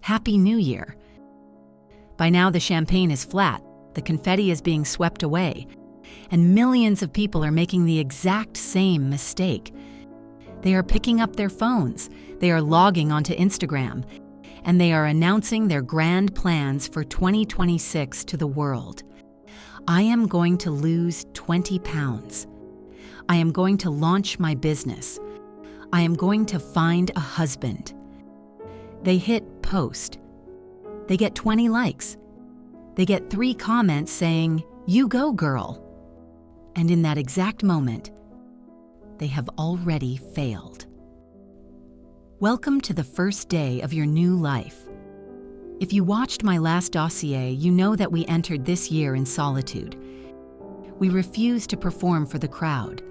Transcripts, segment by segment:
Happy New Year. By now, the champagne is flat, the confetti is being swept away, and millions of people are making the exact same mistake. They are picking up their phones, they are logging onto Instagram, and they are announcing their grand plans for 2026 to the world. I am going to lose 20 pounds. I am going to launch my business. I am going to find a husband. They hit post. They get 20 likes. They get 3 comments saying, "You go, girl." And in that exact moment, they have already failed. Welcome to the first day of your new life. If you watched my last dossier, you know that we entered this year in solitude. We refused to perform for the crowd.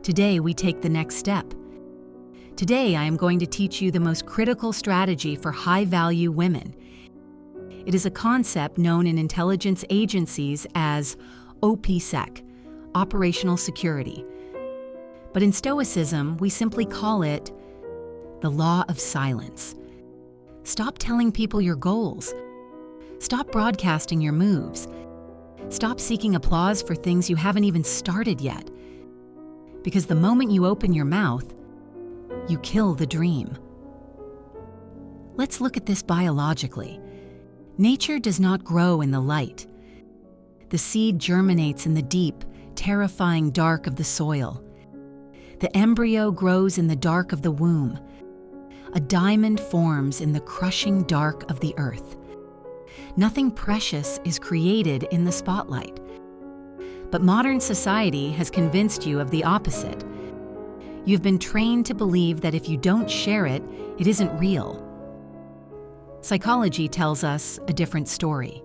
Today, we take the next step. Today, I am going to teach you the most critical strategy for high-value women. It is a concept known in intelligence agencies as OPSEC, operational security. But in Stoicism, we simply call it the law of silence. Stop telling people your goals. Stop broadcasting your moves. Stop seeking applause for things you haven't even started yet. Because the moment you open your mouth, you kill the dream. Let's look at this biologically. Nature does not grow in the light. The seed germinates in the deep, terrifying dark of the soil. The embryo grows in the dark of the womb. A diamond forms in the crushing dark of the earth. Nothing precious is created in the spotlight. But modern society has convinced you of the opposite. You've been trained to believe that if you don't share it, it isn't real. Psychology tells us a different story.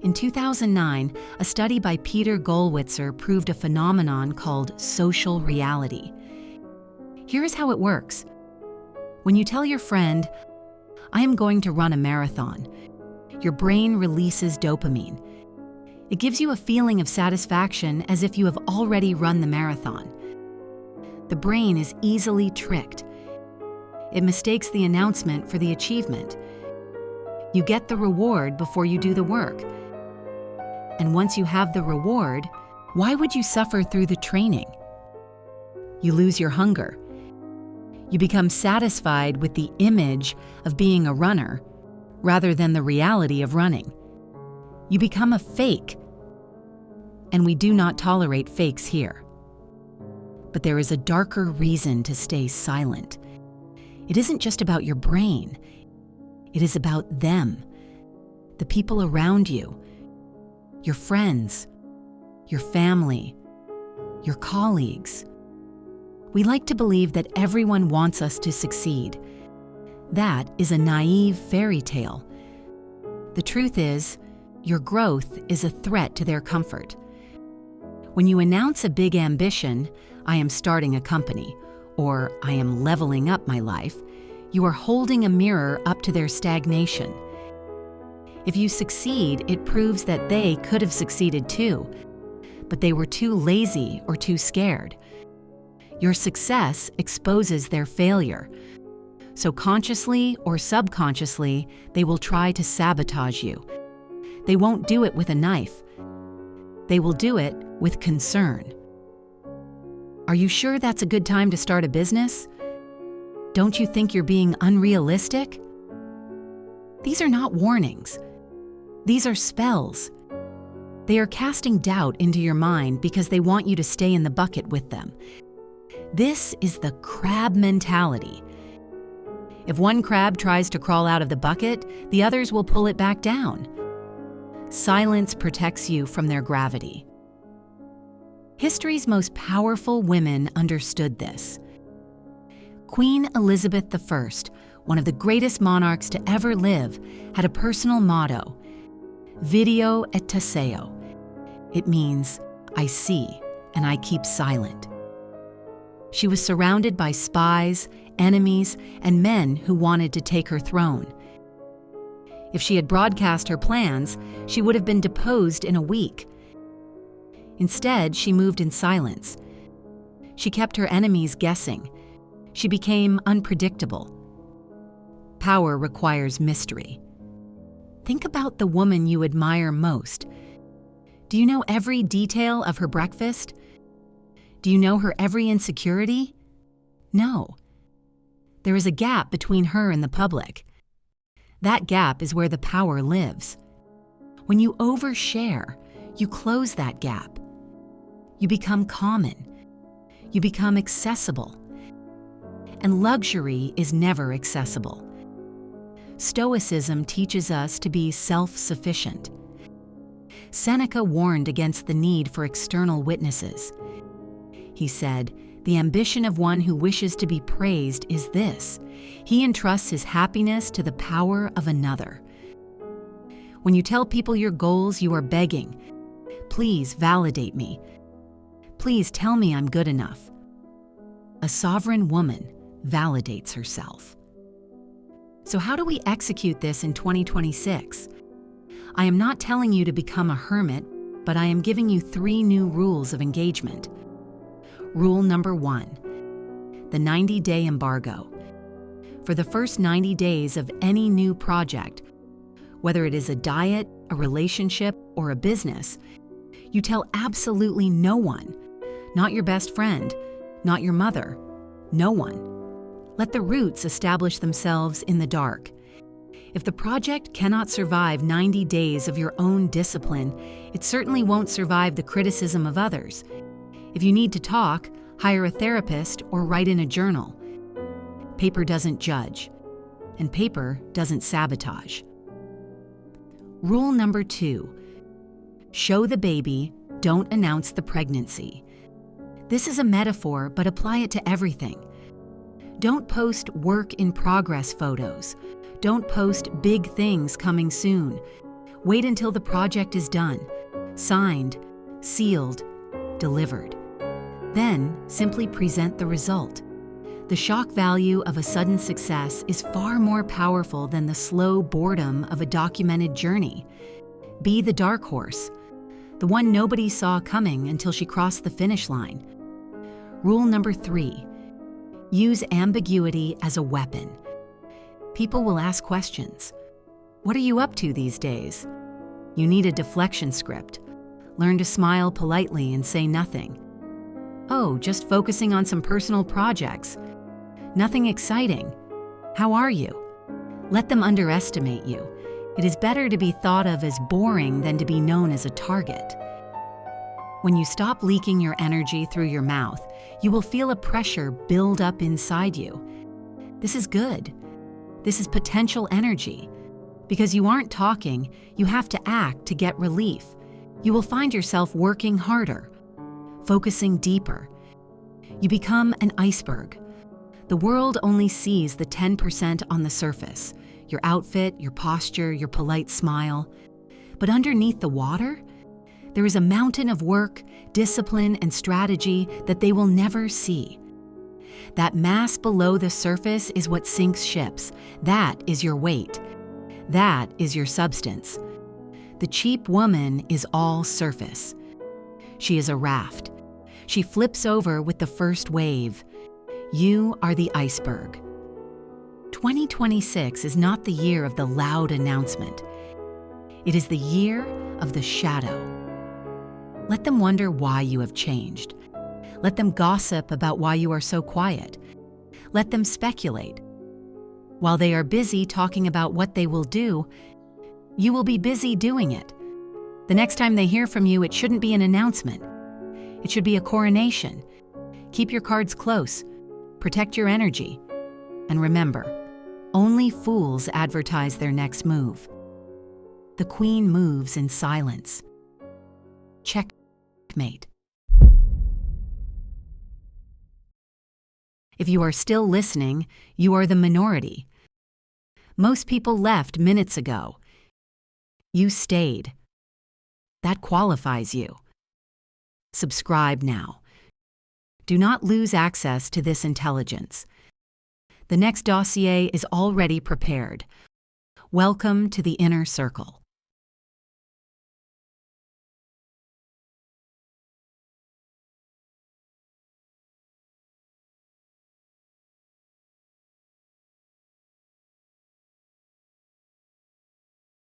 In 2009, a study by Peter Gollwitzer proved a phenomenon called social reality. Here's how it works. When you tell your friend, "I am going to run a marathon," your brain releases dopamine. It gives you a feeling of satisfaction as if you have already run the marathon. The brain is easily tricked. It mistakes the announcement for the achievement. You get the reward before you do the work. And once you have the reward, why would you suffer through the training? You lose your hunger. You become satisfied with the image of being a runner rather than the reality of running. You become a fake. And we do not tolerate fakes here. But there is a darker reason to stay silent. It isn't just about your brain. It is about them, the people around you, your friends, your family, your colleagues. We like to believe that everyone wants us to succeed. That is a naive fairy tale. The truth is, your growth is a threat to their comfort. When you announce a big ambition, "I am starting a company," or "I am leveling up my life," you are holding a mirror up to their stagnation. If you succeed, it proves that they could have succeeded too, but they were too lazy or too scared. Your success exposes their failure. So consciously or subconsciously, they will try to sabotage you. They won't do it with a knife. They will do it with concern. Are you sure that's a good time to start a business? Don't you think you're being unrealistic? These are not warnings. These are spells. They are casting doubt into your mind because they want you to stay in the bucket with them. This is the crab mentality. If one crab tries to crawl out of the bucket, the others will pull it back down. Silence protects you from their gravity. History's most powerful women understood this. Queen Elizabeth I, one of the greatest monarchs to ever live, had a personal motto, "Video et taceo." It means, "I see and I keep silent." She was surrounded by spies, enemies, and men who wanted to take her throne. If she had broadcast her plans, she would have been deposed in a week. Instead, she moved in silence. She kept her enemies guessing. She became unpredictable. Power requires mystery. Think about the woman you admire most. Do you know every detail of her breakfast? Do you know her every insecurity? No. There is a gap between her and the public. That gap is where the power lives. When you overshare, you close that gap. You become common. You become accessible. And luxury is never accessible. Stoicism teaches us to be self-sufficient. Seneca warned against the need for external witnesses. He said, "The ambition of one who wishes to be praised is this: he entrusts his happiness to the power of another." When you tell people your goals, you are begging, "Please validate me. Please tell me I'm good enough." A sovereign woman validates herself. So how do we execute this in 2026? I am not telling you to become a hermit, but I am giving you 3 new rules of engagement. Rule number 1, the 90-day embargo. For the first 90 days of any new project, whether it is a diet, a relationship, or a business, you tell absolutely no one, not your best friend, not your mother, no one. Let the roots establish themselves in the dark. If the project cannot survive 90 days of your own discipline, it certainly won't survive the criticism of others. If you need to talk, hire a therapist or write in a journal. Paper doesn't judge, and paper doesn't sabotage. Rule number 2, show the baby, don't announce the pregnancy. This is a metaphor, but apply it to everything. Don't post work in progress photos. Don't post big things coming soon. Wait until the project is done, signed, sealed, delivered. Then simply present the result. The shock value of a sudden success is far more powerful than the slow boredom of a documented journey. Be the dark horse, the one nobody saw coming until she crossed the finish line. Rule number 3, use ambiguity as a weapon. People will ask questions. What are you up to these days? You need a deflection script. Learn to smile politely and say nothing. Oh, just focusing on some personal projects. Nothing exciting. How are you? Let them underestimate you. It is better to be thought of as boring than to be known as a target. When you stop leaking your energy through your mouth, you will feel a pressure build up inside you. This is good. This is potential energy. Because you aren't talking, you have to act to get relief. You will find yourself working harder, focusing deeper. You become an iceberg. The world only sees the 10% on the surface, your outfit, your posture, your polite smile. But underneath the water, there is a mountain of work, discipline, and strategy that they will never see. That mass below the surface is what sinks ships. That is your weight. That is your substance. The cheap woman is all surface. She is a raft. She flips over with the first wave. You are the iceberg. 2026 is not the year of the loud announcement. It is the year of the shadow. Let them wonder why you have changed. Let them gossip about why you are so quiet. Let them speculate. While they are busy talking about what they will do, you will be busy doing it. The next time they hear from you, it shouldn't be an announcement. It should be a coronation. Keep your cards close. Protect your energy. And remember, only fools advertise their next move. The queen moves in silence. Checkmate. If you are still listening, you are the minority. Most people left minutes ago. You stayed. That qualifies you. Subscribe now. Do not lose access to this intelligence. The next dossier is already prepared. Welcome to the inner circle.